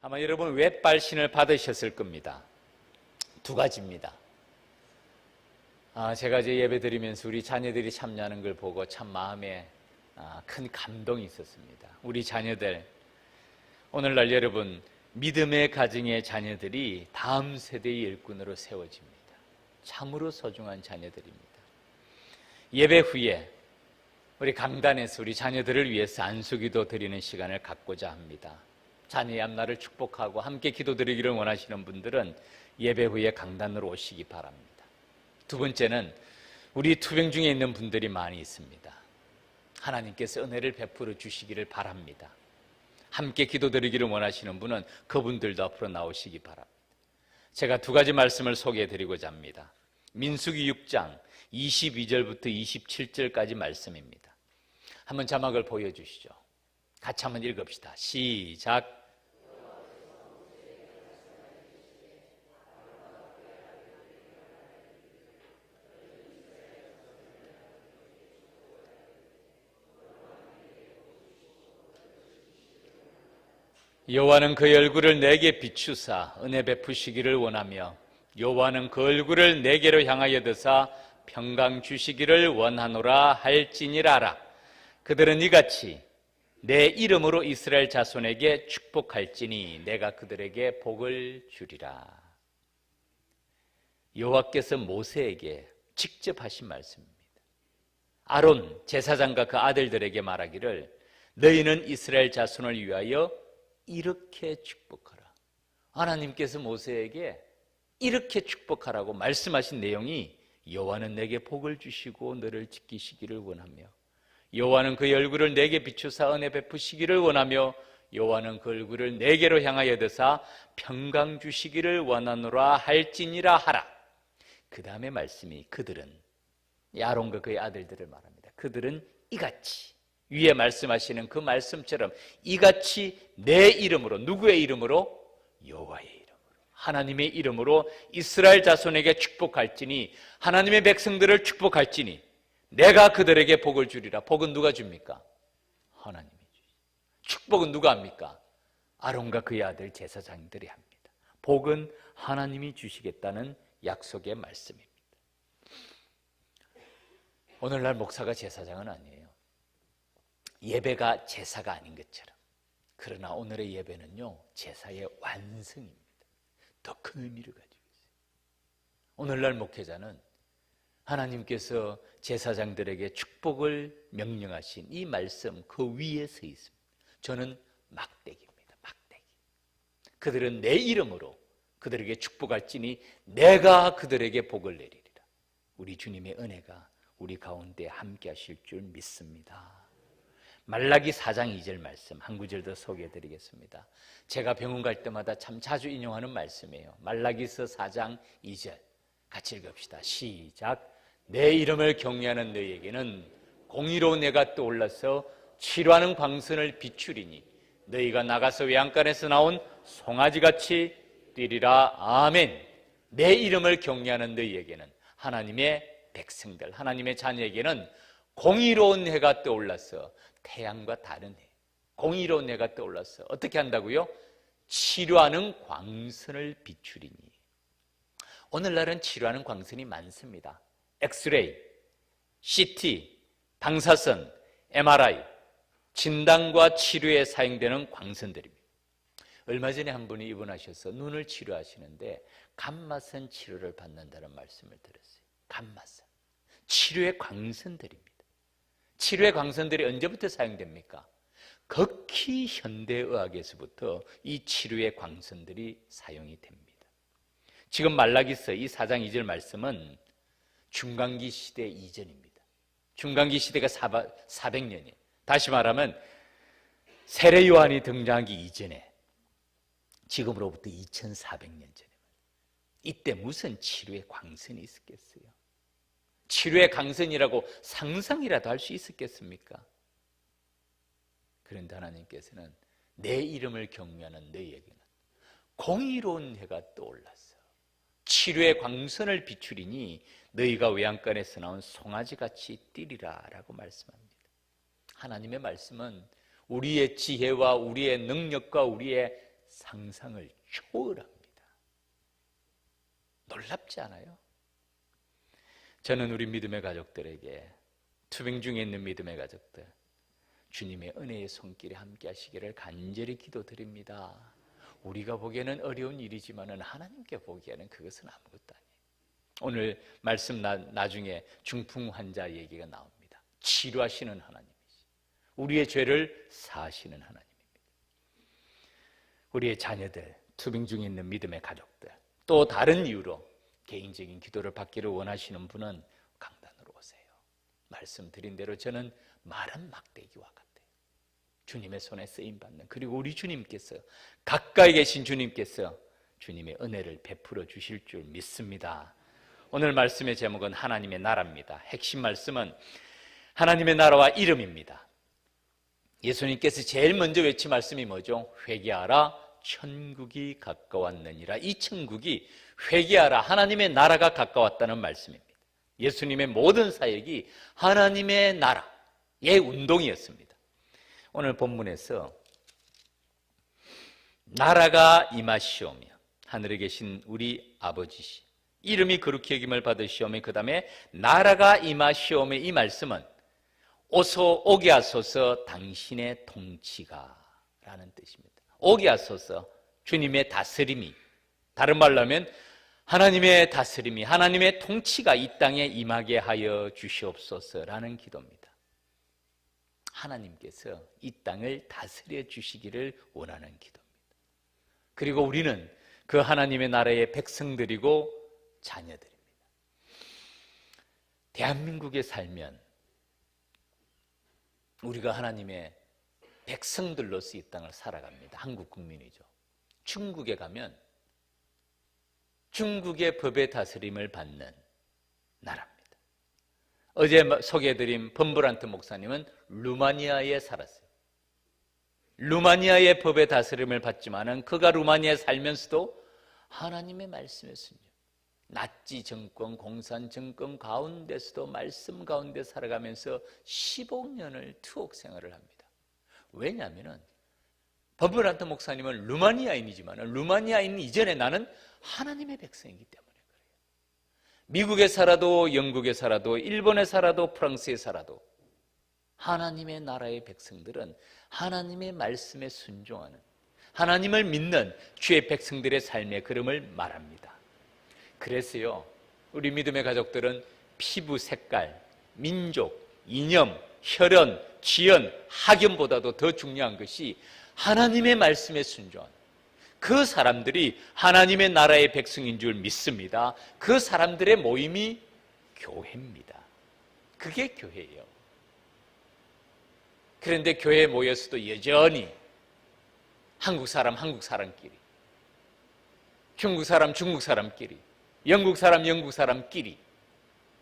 아마 여러분 웹발신을 받으셨을 겁니다. 두 가지입니다. 제가 이제 예배 드리면서 우리 자녀들이 참여하는 걸 보고 참 마음에 큰 감동이 있었습니다. 우리 자녀들, 오늘날 여러분 믿음의 가정의 자녀들이 다음 세대의 일꾼으로 세워집니다. 참으로 소중한 자녀들입니다. 예배 후에 우리 강단에서 우리 자녀들을 위해서 안수기도 드리는 시간을 갖고자 합니다. 자녀의 앞날을 축복하고 함께 기도드리기를 원하시는 분들은 예배 후에 강단으로 오시기 바랍니다. 두 번째는 우리 투병 중에 있는 분들이 많이 있습니다. 하나님께서 은혜를 베풀어 주시기를 바랍니다. 함께 기도드리기를 원하시는 분은 그분들도 앞으로 나오시기 바랍니다. 제가 두 가지 말씀을 소개해드리고자 합니다. 민수기 6장 22절부터 27절까지 말씀입니다. 한번 자막을 보여주시죠. 같이 한번 읽읍시다. 시작. 여호와는 그의 얼굴을 내게 비추사 은혜 베푸시기를 원하며 여호와는 그 얼굴을 내게로 향하여 드사 평강 주시기를 원하노라 할지니라라. 그들은 이같이 내 이름으로 이스라엘 자손에게 축복할지니 내가 그들에게 복을 주리라. 여호와께서 모세에게 직접 하신 말씀입니다. 아론 제사장과 그 아들들에게 말하기를 너희는 이스라엘 자손을 위하여 이렇게 축복하라. 하나님께서 모세에게 이렇게 축복하라고 말씀하신 내용이 여호와는 내게 복을 주시고 너를 지키시기를 원하며 여호와는 그의 얼굴을 내게 비추사 은혜 베푸시기를 원하며 여호와는 그 얼굴을 내게로 향하여 드사 평강 주시기를 원하노라 할지니라 하라. 그 다음에 말씀이 그들은, 아론과 그의 아들들을 말합니다. 그들은 이같이, 위에 말씀하시는 그 말씀처럼 이같이 내 이름으로, 누구의 이름으로? 여호와의 이름으로, 하나님의 이름으로 이스라엘 자손에게 축복할지니, 하나님의 백성들을 축복할지니 내가 그들에게 복을 주리라. 복은 누가 줍니까? 하나님이 주시죠. 축복은 누가 합니까? 아론과 그의 아들 제사장들이 합니다. 복은 하나님이 주시겠다는 약속의 말씀입니다. 오늘날 목사가 제사장은 아니에요. 예배가 제사가 아닌 것처럼. 그러나 오늘의 예배는요, 제사의 완성입니다. 더 큰 의미를 가지고 있어요. 오늘날 목회자는 하나님께서 제사장들에게 축복을 명령하신 이 말씀 그 위에 서 있습니다. 저는 막대기입니다. 막대기. 그들은 내 이름으로 그들에게 축복할지니 내가 그들에게 복을 내리리라. 우리 주님의 은혜가 우리 가운데 함께 하실 줄 믿습니다. 말라기 4장 2절 말씀 한 구절 더 소개해드리겠습니다. 제가 병원 갈 때마다 참 자주 인용하는 말씀이에요. 말라기서 4장 2절 같이 읽읍시다. 시작. 내 이름을 경외하는 너희에게는 공의로운 내가 떠올라서 치료하는 광선을 비추리니 너희가 나가서 외양간에서 나온 송아지같이 뛰리라. 아멘. 내 이름을 경외하는 너희에게는, 하나님의 백성들, 하나님의 자녀에게는 공의로운 해가 떠올라서, 태양과 다른 해, 공의로운 해가 떠올라서 어떻게 한다고요? 치료하는 광선을 비추리니. 오늘날은 치료하는 광선이 많습니다. 엑스레이, CT, 방사선, MRI, 진단과 치료에 사용되는 광선들입니다. 얼마 전에 한 분이 입원하셔서 눈을 치료하시는데 감마선 치료를 받는다는 말씀을 들었어요. 감마선. 치료의 광선들입니다. 치료의 광선들이 언제부터 사용됩니까? 극히 현대의학에서부터 이 치료의 광선들이 사용이 됩니다. 지금 말라기서 이 4장 2절 말씀은 중간기 시대 이전입니다. 중간기 시대가 400년이에요. 다시 말하면 세례 요한이 등장하기 이전에, 지금으로부터 2400년 전에, 이때 무슨 치료의 광선이 있었겠어요? 치료의 광선이라고 상상이라도 할 수 있었겠습니까? 그런데 하나님께서는 내 이름을 경외하는 너희에게는 공의로운 해가 떠올라서 치료의 광선을 비추리니 너희가 외양간에서 나온 송아지같이 뛰리라 라고 말씀합니다. 하나님의 말씀은 우리의 지혜와 우리의 능력과 우리의 상상을 초월합니다. 놀랍지 않아요? 저는 우리 믿음의 가족들에게, 투병 중에 있는 믿음의 가족들, 주님의 은혜의 손길에 함께 하시기를 간절히 기도드립니다. 우리가 보기에는 어려운 일이지만 하나님께 보기에는 그것은 아무것도 아니에요. 오늘 말씀 나중에 중풍 환자 얘기가 나옵니다. 치료하시는 하나님이시, 우리의 죄를 사하시는 하나님입니다. 우리의 자녀들, 투병 중에 있는 믿음의 가족들, 또 다른 이유로 개인적인 기도를 받기를 원하시는 분은 강단으로 오세요. 말씀드린 대로 저는 마른 막대기와 같아요. 주님의 손에 쓰임받는, 그리고 우리 주님께서, 가까이 계신 주님께서 주님의 은혜를 베풀어 주실 줄 믿습니다. 오늘 말씀의 제목은 하나님의 나라입니다. 핵심 말씀은 하나님의 나라와 이름입니다. 예수님께서 제일 먼저 외친 말씀이 뭐죠? 회개하라, 천국이 가까웠느니라. 이 천국이, 회개하라, 하나님의 나라가 가까웠다는 말씀입니다. 예수님의 모든 사역이 하나님의 나라의 운동이었습니다. 오늘 본문에서 나라가 임하시오며 하늘에 계신 우리 아버지시, 이름이 거룩히 여김을 받으시오며, 그 다음에 나라가 임하시오며, 이 말씀은 오게 하소서 당신의 통치가 라는 뜻입니다. 오게 하소서, 주님의 다스림이, 다른 말로 하면 하나님의 다스림이, 하나님의 통치가 이 땅에 임하게 하여 주시옵소서라는 기도입니다. 하나님께서 이 땅을 다스려 주시기를 원하는 기도입니다. 그리고 우리는 그 하나님의 나라의 백성들이고 자녀들입니다. 대한민국에 살면 우리가 하나님의 백성들로서 이 땅을 살아갑니다. 한국 국민이죠. 중국에 가면 중국의 법의 다스림을 받는 나라입니다. 어제 소개해드린 범브란트 목사님은 루마니아에 살았어요. 루마니아의 법의 다스림을 받지만은 그가 루마니아에 살면서도 하나님의 말씀에 순종, 나치 정권, 공산 정권 가운데서도 말씀 가운데 살아가면서 15년을 투옥 생활을 합니다. 왜냐하면 범브란트 목사님은 루마니아인이지만 루마니아인 이전에 나는 하나님의 백성이기 때문에 그래요. 미국에 살아도, 영국에 살아도, 일본에 살아도, 프랑스에 살아도 하나님의 나라의 백성들은 하나님의 말씀에 순종하는, 하나님을 믿는 주의 백성들의 삶의 그름을 말합니다. 그래서요, 우리 믿음의 가족들은 피부 색깔, 민족, 이념, 혈연, 지연, 학연보다도 더 중요한 것이 하나님의 말씀에 순종하는 그 사람들이 하나님의 나라의 백성인 줄 믿습니다. 그 사람들의 모임이 교회입니다. 그게 교회예요. 그런데 교회에 모여서도 여전히 한국 사람 한국 사람끼리, 중국 사람 중국 사람끼리, 영국 사람 영국 사람끼리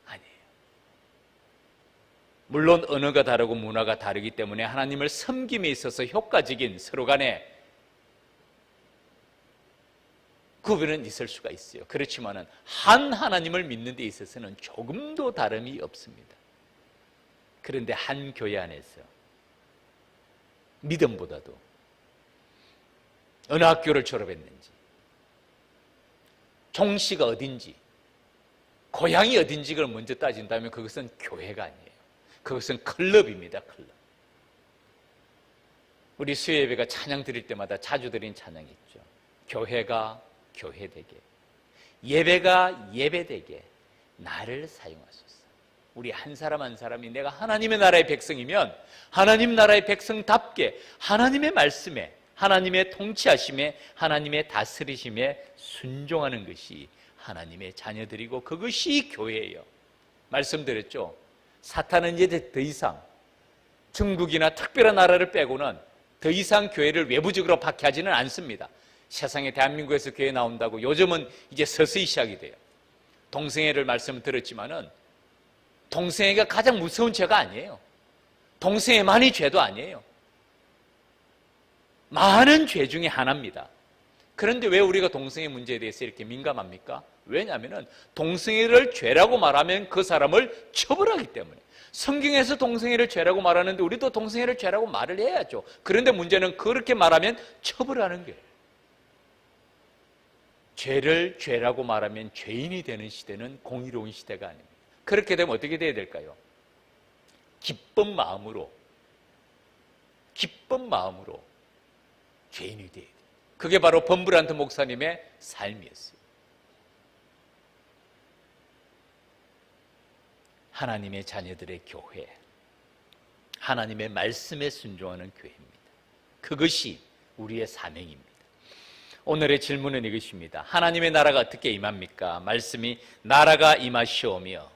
아니에요. 물론 언어가 다르고 문화가 다르기 때문에 하나님을 섬김에 있어서 효과적인 서로 간에 구분은 있을 수가 있어요. 그렇지만은 한 하나님을 믿는 데 있어서는 조금도 다름이 없습니다. 그런데 한 교회 안에서 믿음보다도 어느 학교를 졸업했는지, 종씨가 어딘지, 고향이 어딘지 를 먼저 따진다면 그것은 교회가 아니에요. 그것은 클럽입니다. 클럽. 우리 수요 예배가 찬양 드릴 때마다 자주 드린 찬양이 있죠. 교회가 교회되게, 예배가 예배되게 나를 사용하소서. 우리 한 사람 한 사람이 내가 하나님의 나라의 백성이면 하나님 나라의 백성답게 하나님의 말씀에, 하나님의 통치하심에, 하나님의 다스리심에 순종하는 것이 하나님의 자녀들이고 그것이 교회예요. 말씀드렸죠. 사탄은 이제 더 이상 중국이나 특별한 나라를 빼고는 더 이상 교회를 외부적으로 박해하지는 않습니다. 세상에 대한민국에서 교회 나온다고 요즘은 이제 서서히 시작이 돼요. 동성애를 말씀을 드렸지만은 동성애가 가장 무서운 죄가 아니에요. 동성애만이 죄도 아니에요. 많은 죄 중에 하나입니다. 그런데 왜 우리가 동성애 문제에 대해서 이렇게 민감합니까? 왜냐하면 동성애를 죄라고 말하면 그 사람을 처벌하기 때문에. 성경에서 동성애를 죄라고 말하는데 우리도 동성애를 죄라고 말을 해야죠. 그런데 문제는 그렇게 말하면 처벌하는 거예요. 죄를 죄라고 말하면 죄인이 되는 시대는 공의로운 시대가 아닙니다. 그렇게 되면 어떻게 돼야 될까요? 기쁜 마음으로 죄인이 돼야 돼요. 그게 바로 범브란트 목사님의 삶이었어요. 하나님의 자녀들의 교회, 하나님의 말씀에 순종하는 교회입니다. 그것이 우리의 사명입니다. 오늘의 질문은 이것입니다. 하나님의 나라가 어떻게 임합니까? 말씀이 나라가 임하시오며,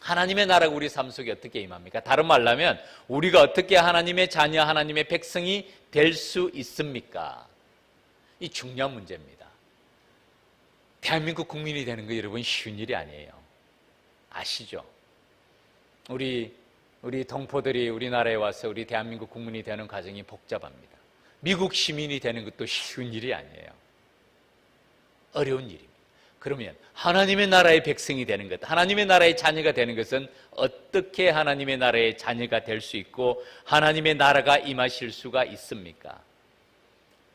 하나님의 나라가 우리 삶 속에 어떻게 임합니까? 다른 말로 하면 우리가 어떻게 하나님의 자녀, 하나님의 백성이 될 수 있습니까? 이 중요한 문제입니다. 대한민국 국민이 되는 거 여러분 쉬운 일이 아니에요. 아시죠? 우리 동포들이 우리나라에 와서 우리 대한민국 국민이 되는 과정이 복잡합니다. 미국 시민이 되는 것도 쉬운 일이 아니에요. 어려운 일입니다. 그러면 하나님의 나라의 백성이 되는 것, 하나님의 나라의 자녀가 되는 것은 어떻게 하나님의 나라의 자녀가 될 수 있고 하나님의 나라가 임하실 수가 있습니까?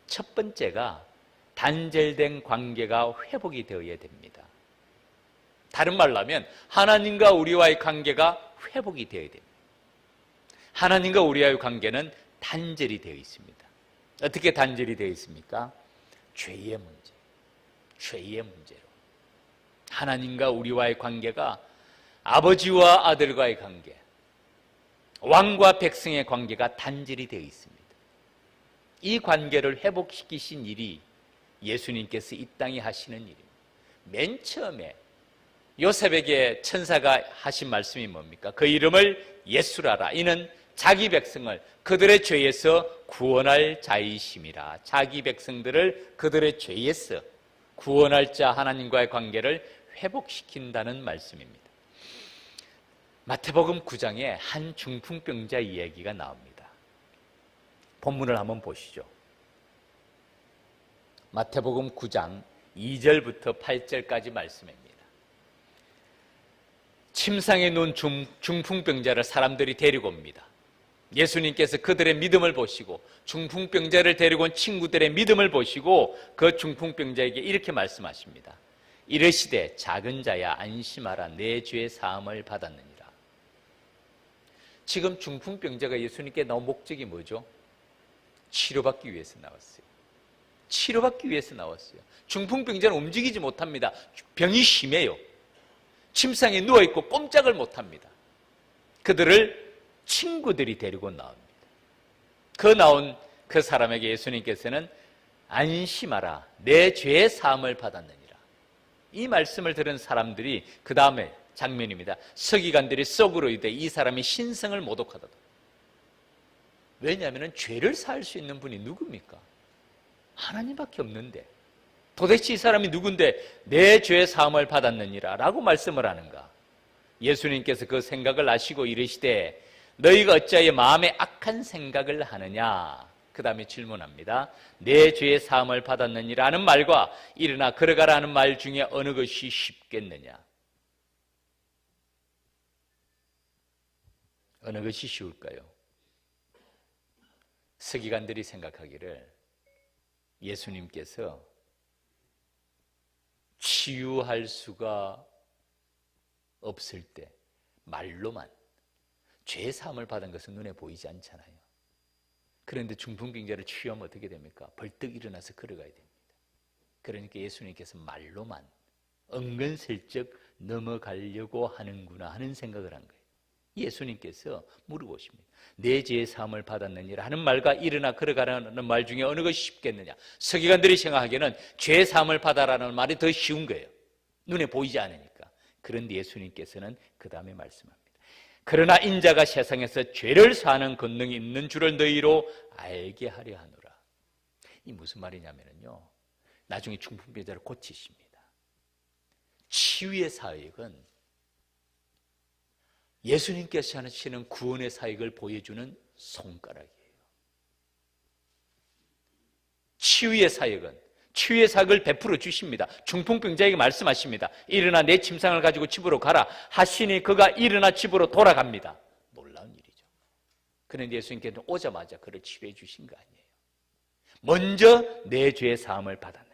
첫 번째가 단절된 관계가 회복이 되어야 됩니다. 다른 말로 하면 하나님과 우리와의 관계가 회복이 되어야 됩니다. 하나님과 우리와의 관계는 단절이 되어 있습니다. 어떻게 단절이 되어 있습니까? 죄의 문제로. 하나님과 우리와의 관계가 아버지와 아들과의 관계, 왕과 백성의 관계가 단절이 되어 있습니다. 이 관계를 회복시키신 일이 예수님께서 이 땅에 하시는 일입니다. 맨 처음에 요셉에게 천사가 하신 말씀이 뭡니까? 그 이름을 예수라라. 이는 자기 백성을 그들의 죄에서 구원할 자이심이라. 자기 백성들을 그들의 죄에서 구원할 자 하나님과의 관계를 회복시킨다는 말씀입니다. 마태복음 9장에 한 중풍병자 이야기가 나옵니다. 본문을 한번 보시죠. 마태복음 9장 2절부터 8절까지 말씀입니다. 침상에 누운 중풍병자를 사람들이 데리고 옵니다. 예수님께서 그들의 믿음을 보시고 중풍병자를 데리고 온 친구들의 믿음을 보시고 그 중풍병자에게 이렇게 말씀하십니다. 이르시되 작은 자야 안심하라 내 죄의 사함을 받았느니라. 지금 중풍병자가 예수님께 나온 목적이 뭐죠? 치료받기 위해서 나왔어요. 중풍병자는 움직이지 못합니다. 병이 심해요. 침상에 누워있고 꼼짝을 못합니다. 그들을 친구들이 데리고 나옵니다. 나온 그 사람에게 예수님께서는 안심하라 내 죄의 사함을 받았느니라. 이 말씀을 들은 사람들이 그 다음에 장면입니다. 서기관들이 썩으로 이르되 이 사람이 신성을 모독하다. 왜냐하면 죄를 사할 수 있는 분이 누굽니까? 하나님밖에 없는데 도대체 이 사람이 누군데 내 죄의 사함을 받았느니라 라고 말씀을 하는가? 예수님께서 그 생각을 아시고 이르시되 너희가 어찌하여 마음에 악한 생각을 하느냐? 그 다음에 질문합니다. 내 죄의 사함을 받았느니라 하는 말과 일어나 걸어가라 하는 말 중에 어느 것이 쉽겠느냐? 어느 것이 쉬울까요? 서기관들이 생각하기를 예수님께서 치유할 수가 없을 때 말로만 죄 사함을 받은 것은 눈에 보이지 않잖아요. 그런데 중풍병자를 치유하면 어떻게 됩니까? 벌떡 일어나서 걸어가야 됩니다. 그러니까 예수님께서 말로만 은근슬쩍 넘어가려고 하는구나 하는 생각을 한 거예요. 예수님께서 물어보십니다. 내 죄의 사함을 받았느니라 하는 말과 일어나 걸어가라는 말 중에 어느 것이 쉽겠느냐? 서기관들이 생각하기에는 죄의 사함을 받아라는 말이 더 쉬운 거예요. 눈에 보이지 않으니까. 그런데 예수님께서는 그 다음에 말씀합니다. 그러나 인자가 세상에서 죄를 사하는 권능이 있는 줄을 너희로 알게 하려 하노라. 이 무슨 말이냐면요, 나중에 중풍병자를 고치십니다. 치유의 사역은 예수님께서 하시는 구원의 사역을 보여주는 손가락이에요. 치유의 사역은 치유의 사역을 베풀어 주십니다. 중풍병자에게 말씀하십니다. 일어나 내 침상을 가지고 집으로 가라 하시니 그가 일어나 집으로 돌아갑니다. 놀라운 일이죠. 그런데 예수님께서 오자마자 그를 치료해 주신 거 아니에요. 먼저 내 죄의 사함을 받았느니라.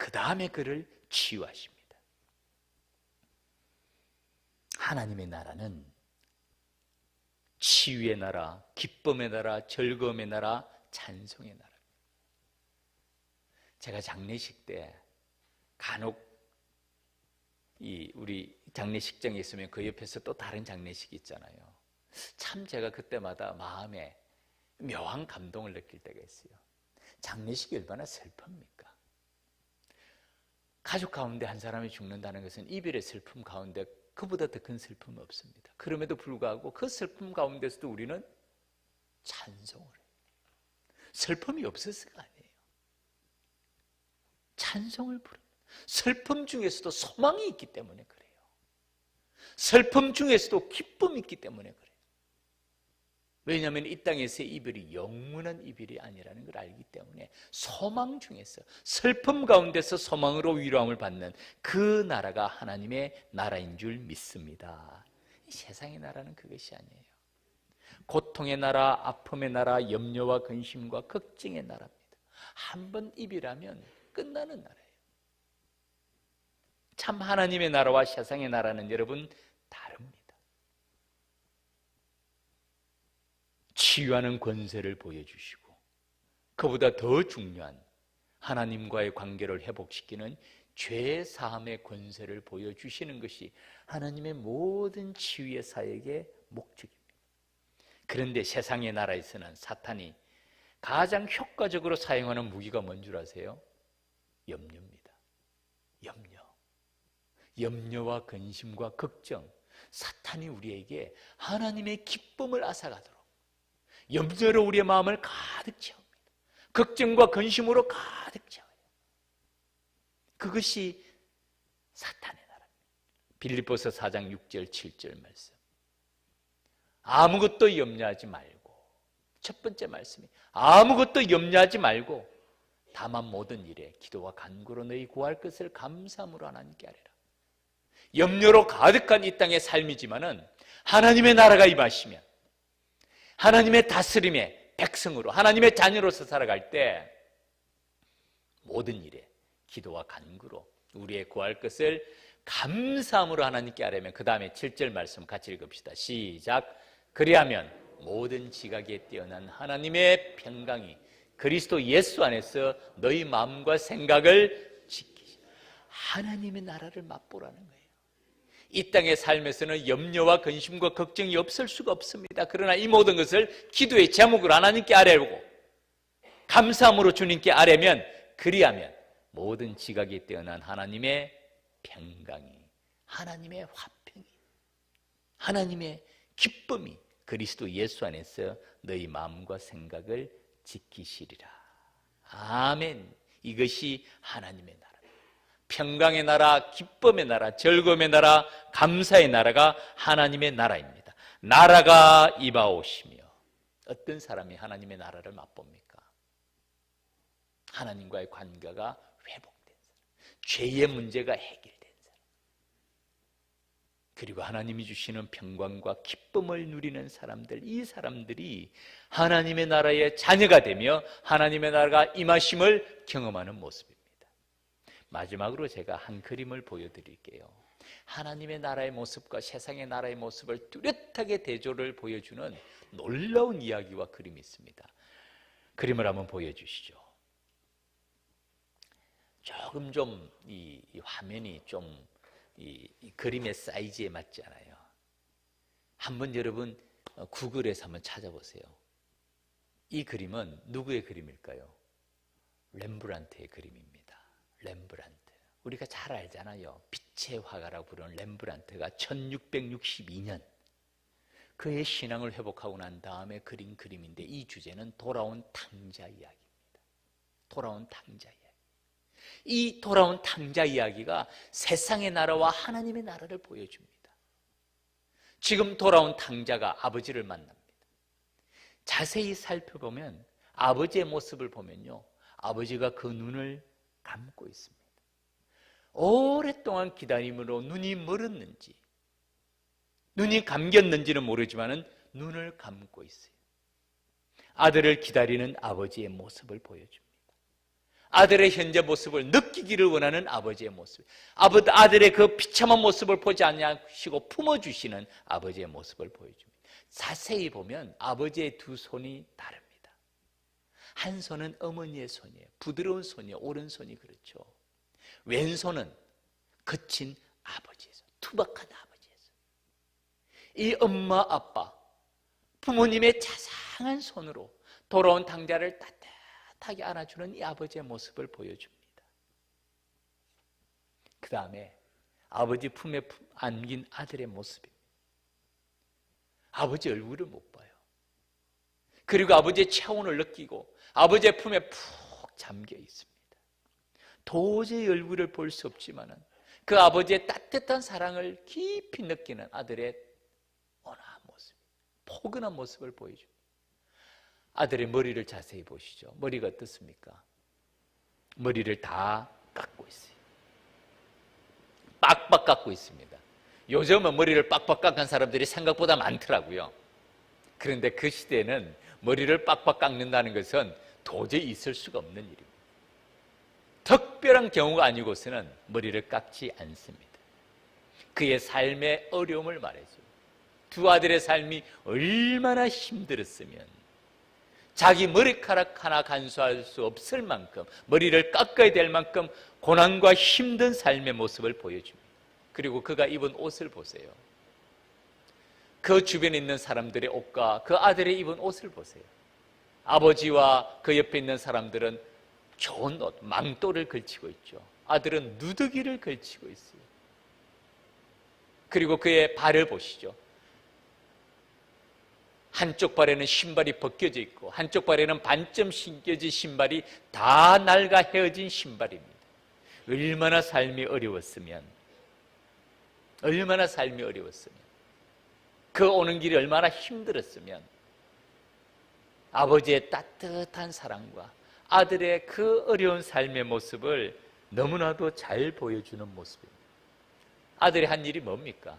그 다음에 그를 치유하십니다. 하나님의 나라는 치유의 나라, 기쁨의 나라, 즐거움의 나라, 찬송의 나라. 제가 장례식 때 간혹 우리 장례식장에 있으면 그 옆에서 또 다른 장례식이 있잖아요. 참 제가 그때마다 마음에 묘한 감동을 느낄 때가 있어요. 장례식이 얼마나 슬픕니까? 가족 가운데 한 사람이 죽는다는 것은 이별의 슬픔 가운데 그보다 더 큰 슬픔은 없습니다. 그럼에도 불구하고 그 슬픔 가운데서도 우리는 찬송을 해요. 슬픔이 없어서가 아니에요. 찬송을 부릅니다. 슬픔 중에서도 소망이 있기 때문에 그래요. 슬픔 중에서도 기쁨이 있기 때문에 그래요. 왜냐하면 이 땅에서의 이별이 영원한 이별이 아니라는 걸 알기 때문에 소망 중에서, 슬픔 가운데서 소망으로 위로함을 받는 그 나라가 하나님의 나라인 줄 믿습니다. 세상의 나라는 그것이 아니에요. 고통의 나라, 아픔의 나라, 염려와 근심과 걱정의 나라입니다. 한번 이별하면 끝나는 나라예요. 참 하나님의 나라와 세상의 나라는 여러분 다릅니다. 치유하는 권세를 보여주시고, 그보다 더 중요한 하나님과의 관계를 회복시키는 죄 사함의 권세를 보여주시는 것이 하나님의 모든 치유의 사역의 목적입니다. 그런데 세상의 나라에서는 사탄이 가장 효과적으로 사용하는 무기가 뭔 줄 아세요? 염려입니다. 염려와 근심과 걱정. 사탄이 우리에게 하나님의 기쁨을 앗아가도록 염려로 우리의 마음을 가득 채웁니다. 걱정과 근심으로 가득 채워요. 그것이 사탄의 나라입니다. 빌립보서 4장 6절 7절 말씀. 아무것도 염려하지 말고, 첫 번째 말씀이 아무것도 염려하지 말고 다만 모든 일에 기도와 간구로 너희 구할 것을 감사함으로 하나님께 아뢰라. 염려로 가득한 이 땅의 삶이지만은 하나님의 나라가 임하시면 하나님의 다스림의 백성으로, 하나님의 자녀로서 살아갈 때 모든 일에 기도와 간구로 우리의 구할 것을 감사함으로 하나님께 아뢰면, 그 다음에 7절 말씀 같이 읽읍시다. 시작. 그리하면 모든 지각에 뛰어난 하나님의 평강이 그리스도 예수 안에서 너희 마음과 생각을 지키시. 하나님의 나라를 맛보라는 거예요. 이 땅의 삶에서는 염려와 근심과 걱정이 없을 수가 없습니다. 그러나 이 모든 것을 기도의 제목으로 하나님께 아뢰고 감사함으로 주님께 아뢰면, 그리하면 모든 지각이 뛰어난 하나님의 평강이, 하나님의 화평이, 하나님의 기쁨이 그리스도 예수 안에서 너희 마음과 생각을 지키시리라. 아멘. 이것이 하나님의 나라. 평강의 나라, 기쁨의 나라, 즐거움의 나라, 감사의 나라가 하나님의 나라입니다. 나라가 임하오시며. 어떤 사람이 하나님의 나라를 맛봅니까? 하나님과의 관계가 회복된 사람, 죄의 문제가 해결된 사람, 그리고 하나님이 주시는 평강과 기쁨을 누리는 사람들, 이 사람들이 하나님의 나라의 자녀가 되며 하나님의 나라가 임하심을 경험하는 모습입니다. 마지막으로 제가 한 그림을 보여드릴게요. 하나님의 나라의 모습과 세상의 나라의 모습을 뚜렷하게 대조를 보여주는 놀라운 이야기와 그림이 있습니다. 그림을 한번 보여주시죠. 조금 좀 이 화면이 좀 이 그림의 사이즈에 맞지 않아요. 한번 여러분 구글에서 한번 찾아보세요. 이 그림은 누구의 그림일까요? 렘브란트의 그림입니다. 렘브란트. 우리가 잘 알잖아요. 빛의 화가라고 부르는 렘브란트가 1662년 그의 신앙을 회복하고 난 다음에 그린 그림인데, 이 주제는 돌아온 탕자 이야기입니다. 돌아온 탕자 이야기. 이 돌아온 탕자 이야기가 세상의 나라와 하나님의 나라를 보여줍니다. 지금 돌아온 탕자가 아버지를 만납니다. 자세히 살펴보면 아버지의 모습을 보면요, 아버지가 그 눈을 감고 있습니다. 오랫동안 기다림으로 눈이 멀었는지, 눈이 감겼는지는 모르지만 눈을 감고 있어요. 아들을 기다리는 아버지의 모습을 보여줍니다. 아들의 현재 모습을 느끼기를 원하는 아버지의 모습, 아들의 그 비참한 모습을 보지 않으시고 품어주시는 아버지의 모습을 보여줍니다. 자세히 보면 아버지의 두 손이 다릅니다. 한 손은 어머니의 손이에요. 부드러운 손이에요. 오른손이 그렇죠. 왼손은 거친 아버지의 손, 투박한 아버지의 손. 이 엄마 아빠 부모님의 자상한 손으로 돌아온 당자를 따뜻하게 안아주는 이 아버지의 모습을 보여줍니다. 그 다음에 아버지 품에 안긴 아들의 모습입니다. 아버지 얼굴을 못 봐요. 그리고 아버지의 체온을 느끼고 아버지의 품에 푹 잠겨 있습니다. 도저히 얼굴을 볼 수 없지만 그 아버지의 따뜻한 사랑을 깊이 느끼는 아들의 온화한 모습, 포근한 모습을 보여줍니다. 아들의 머리를 자세히 보시죠. 머리가 어떻습니까? 머리를 다 깎고 있어요. 빡빡 깎고 있습니다. 요즘은 머리를 빡빡 깎은 사람들이 생각보다 많더라고요. 그런데 그 시대에는 머리를 빡빡 깎는다는 것은 도저히 있을 수가 없는 일입니다. 특별한 경우가 아니고서는 머리를 깎지 않습니다. 그의 삶의 어려움을 말해줘. 두 아들의 삶이 얼마나 힘들었으면 자기 머리카락 하나 간수할 수 없을 만큼 머리를 깎아야 될 만큼 고난과 힘든 삶의 모습을 보여줍니다. 그리고 그가 입은 옷을 보세요. 그 주변에 있는 사람들의 옷과 그 아들의 입은 옷을 보세요. 아버지와 그 옆에 있는 사람들은 좋은 옷, 망토를 걸치고 있죠. 아들은 누더기를 걸치고 있어요. 그리고 그의 발을 보시죠. 한쪽 발에는 신발이 벗겨져 있고 한쪽 발에는 반점 신겨진 신발이 다 낡아 헤어진 신발입니다. 얼마나 삶이 어려웠으면 그 오는 길이 얼마나 힘들었으면 아버지의 따뜻한 사랑과 아들의 그 어려운 삶의 모습을 너무나도 잘 보여주는 모습입니다. 아들이 한 일이 뭡니까?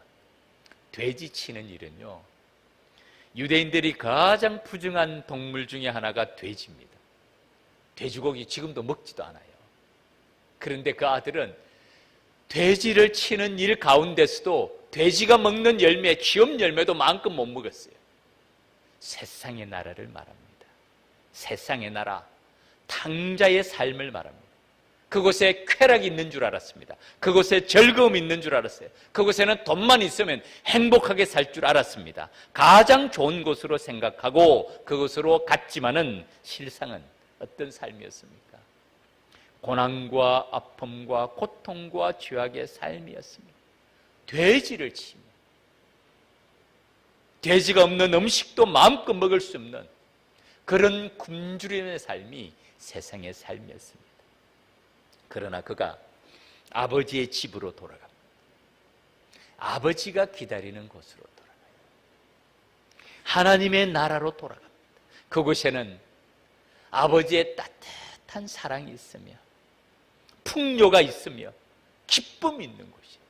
돼지 치는 일은요, 유대인들이 가장 부정한 동물 중에 하나가 돼지입니다. 돼지고기 지금도 먹지도 않아요. 그런데 그 아들은 돼지를 치는 일 가운데서도 돼지가 먹는 열매, 기업 열매도 마음껏 못 먹었어요. 세상의 나라를 말합니다. 세상의 나라, 탕자의 삶을 말합니다. 그곳에 쾌락이 있는 줄 알았습니다. 그곳에 즐거움이 있는 줄 알았어요. 그곳에는 돈만 있으면 행복하게 살 줄 알았습니다. 가장 좋은 곳으로 생각하고 그곳으로 갔지만은 실상은 어떤 삶이었습니까? 고난과 아픔과 고통과 죄악의 삶이었습니다. 돼지를 치며 돼지가 없는 음식도 마음껏 먹을 수 없는 그런 굶주림의 삶이 세상의 삶이었습니다. 그러나 그가 아버지의 집으로 돌아갑니다. 아버지가 기다리는 곳으로 돌아가요. 하나님의 나라로 돌아갑니다. 그곳에는 아버지의 따뜻한 사랑이 있으며 풍요가 있으며 기쁨이 있는 곳이에요.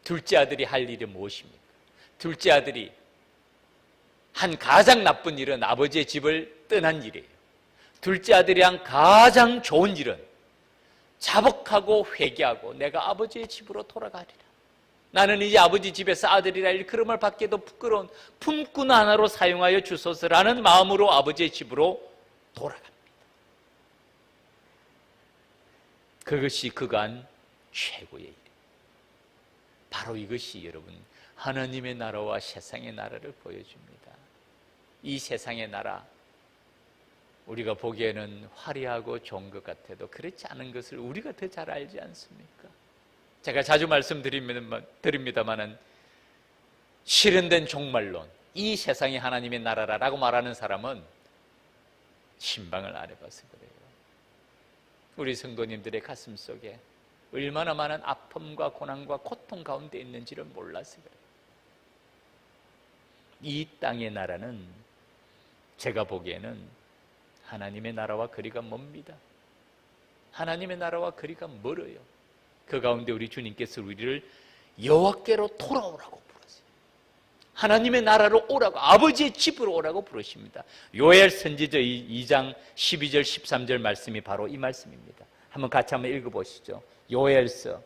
둘째 아들이 할 일이 무엇입니까? 둘째 아들이 한 가장 나쁜 일은 아버지의 집을 떠난 일이에요. 둘째 아들이 한 가장 좋은 일은 자복하고 회개하고 내가 아버지의 집으로 돌아가리라. 나는 이제 아버지 집에서 아들이라 일컬음을 받기도 부끄러운 품꾼 하나로 사용하여 주소서라는 마음으로 아버지의 집으로 돌아갑니다. 그것이 그간 최고의 일이에요. 바로 이것이 여러분 하나님의 나라와 세상의 나라를 보여줍니다. 이 세상의 나라, 우리가 보기에는 화려하고 좋은 것 같아도 그렇지 않은 것을 우리가 더 잘 알지 않습니까? 제가 자주 말씀드립니다마는 실현된 종말론, 이 세상이 하나님의 나라라고 말하는 사람은 신방을 안 해봐서 그래요. 우리 성도님들의 가슴 속에 얼마나 많은 아픔과 고난과 고통 가운데 있는지를 몰라서 그래요. 이 땅의 나라는 제가 보기에는 하나님의 나라와 거리가 멉니다. 하나님의 나라와 거리가 멀어요. 그 가운데 우리 주님께서 우리를 여호와께로 돌아오라고 부르세요. 하나님의 나라로 오라고, 아버지의 집으로 오라고 부르십니다. 요엘 선지자 2장 12절 13절 말씀이 바로 이 말씀입니다. 한번 같이 한번 읽어보시죠. 요엘서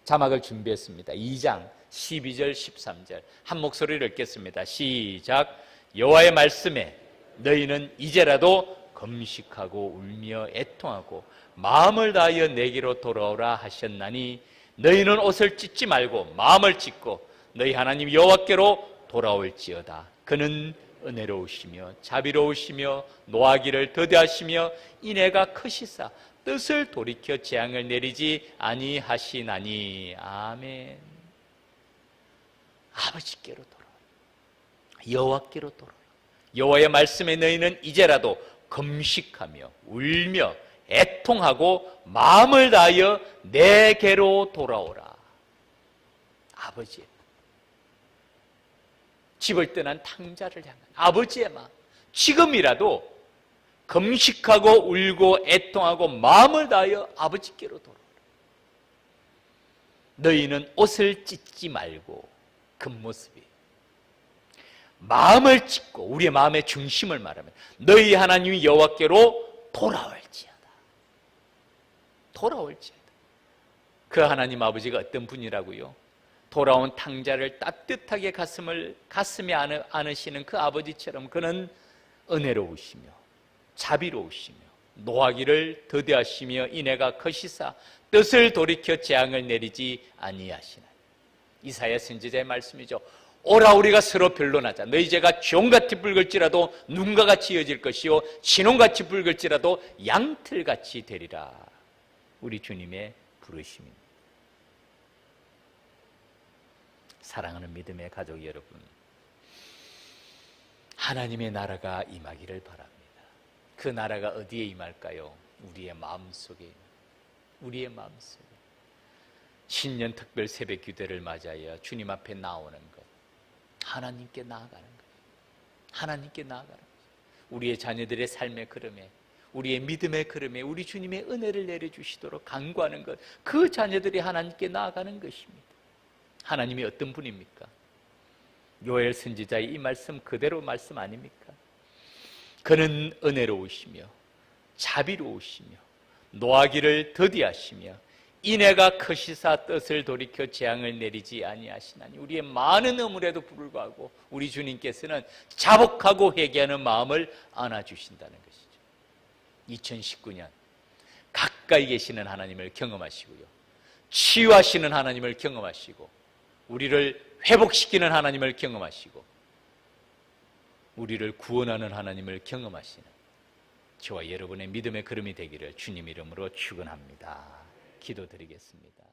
자막을 준비했습니다. 2장 12절 13절 한 목소리를 읽겠습니다. 시작. 여호와의 말씀에 너희는 이제라도 금식하고 울며 애통하고 마음을 다하여 내게로 돌아오라 하셨나니 너희는 옷을 찢지 말고 마음을 찢고 너희 하나님 여호와께로 돌아올지어다. 그는 은혜로우시며 자비로우시며 노하기를 더디하시며 인애가 크시사 뜻을 돌이켜 재앙을 내리지 아니하시나니. 아멘. 아버지께로 돌아오라. 여호와께로 돌아오라. 여호와의 말씀에 너희는 이제라도 금식하며 울며 애통하고 마음을 다하여 내게로 돌아오라. 아버지의 집을 떠난 탕자를 향한 아버지의 마음, 지금이라도 금식하고 울고 애통하고 마음을 다하여 아버지께로 돌아오라. 너희는 옷을 찢지 말고, 그 모습이 마음을 찢고, 우리의 마음의 중심을 말하면 너희 하나님 여호와께로 돌아올지어다. 돌아올지어다. 그 하나님 아버지가 어떤 분이라고요? 돌아온 탕자를 따뜻하게 가슴에 안으시는 그 아버지처럼 그는 은혜로우시며 자비로우시며 노하기를 더디하시며 인애가 크시사 뜻을 돌이켜 재앙을 내리지 아니하시나니. 이사야 선지자의 말씀이죠. 오라 우리가 서로 변론하자. 너희 죄가 종같이 붉을지라도 눈과 같이 이어질 것이요 진홍같이 붉을지라도 양틀같이 되리라. 우리 주님의 부르심입니다. 사랑하는 믿음의 가족 여러분, 하나님의 나라가 임하기를 바랍니다. 그 나라가 어디에 임할까요? 우리의 마음속에, 우리의 마음속에. 신년 특별 새벽 기도를 맞이하여 주님 앞에 나오는 것, 하나님께 나아가는 것, 하나님께 나아가는 것. 우리의 자녀들의 삶의 걸음에, 우리의 믿음의 걸음에 우리 주님의 은혜를 내려주시도록 간구하는 것, 그 자녀들이 하나님께 나아가는 것입니다. 하나님이 어떤 분입니까? 요엘 선지자의 이 말씀 그대로 말씀 아닙니까? 그는 은혜로우시며 자비로우시며 노하기를 더디하시며 인애가 크시사 뜻을 돌이켜 재앙을 내리지 아니하시나니. 우리의 많은 허물에도 불구하고 우리 주님께서는 자복하고 회개하는 마음을 안아주신다는 것이죠. 2019년 가까이 계시는 하나님을 경험하시고요, 치유하시는 하나님을 경험하시고, 우리를 회복시키는 하나님을 경험하시고, 우리를 구원하는 하나님을 경험하시는 저와 여러분의 믿음의 걸음이 되기를 주님 이름으로 축원합니다. 기도드리겠습니다.